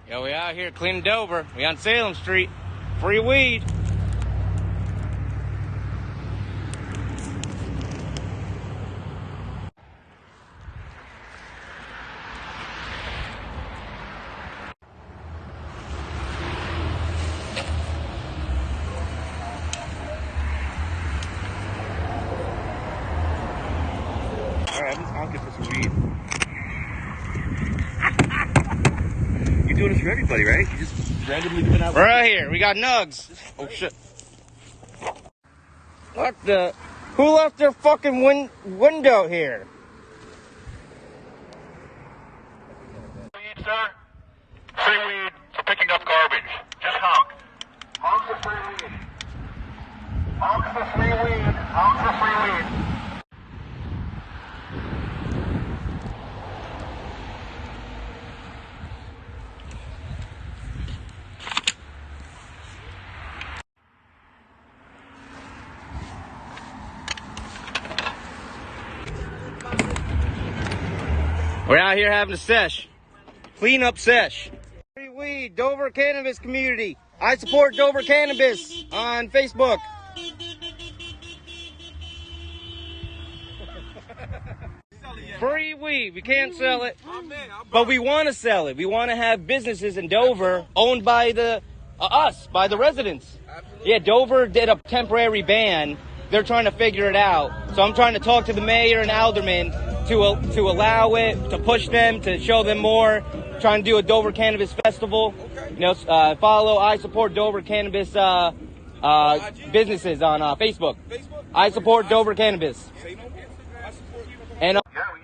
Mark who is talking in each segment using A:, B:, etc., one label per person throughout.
A: Yo, we out here cleaning Dover. We on Salem Street. Free weed.
B: Alright, I'm just honking for some weed. You're doing this for everybody, right? You just randomly giving out.
A: We're out here. We got nugs. Oh shit. What the? Who left their fucking window here?
C: Weed, sir. Free weed for picking up garbage. Just honk. Honk for free weed. Honk for free weed. Honk for free weed.
A: We're out here having a sesh. Clean up sesh. Free weed, Dover cannabis community. I support Dover cannabis on Facebook. Free weed. We can't sell it, but we want to sell it. We want to have businesses in Dover owned by the by the residents. Yeah, Dover did a temporary ban. They're trying to figure it out. So I'm trying to talk to the mayor and aldermen to allow it, to push them, to show them more. Trying to do a Dover Cannabis Festival. You know, follow I support Dover Cannabis businesses on Facebook. I support Dover Cannabis. And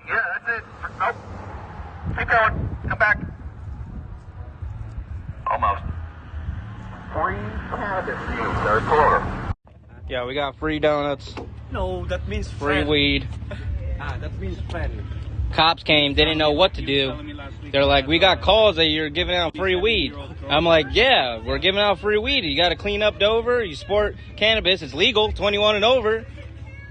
C: Yeah, that's it. Nope. Keep going. Come back. Almost. Free cannabis use, sir. Quarter.
A: yeah, we got free donuts,
B: No, that means
A: free
B: friend.
A: weed.
B: That means friend.
A: Cops came, they didn't know what to do. They're like, we got calls that you're giving out free weed. I'm like, yeah, we're giving out free weed. You got to clean up Dover. You support cannabis. It's legal, 21 and over.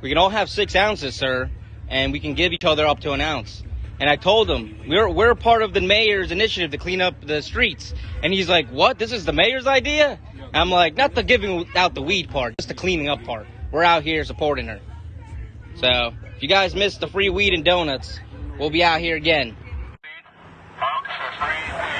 A: We can all have 6 ounces, sir, and we can give each other up to an ounce. And I told him, we're part of the mayor's initiative to clean up the streets. And he's like, what? This is the mayor's idea? I'm like, not the giving out the weed part, just the cleaning up part. We're out here supporting her. So, if you guys missed the free weed and donuts, we'll be out here again.
C: Honk for free weed.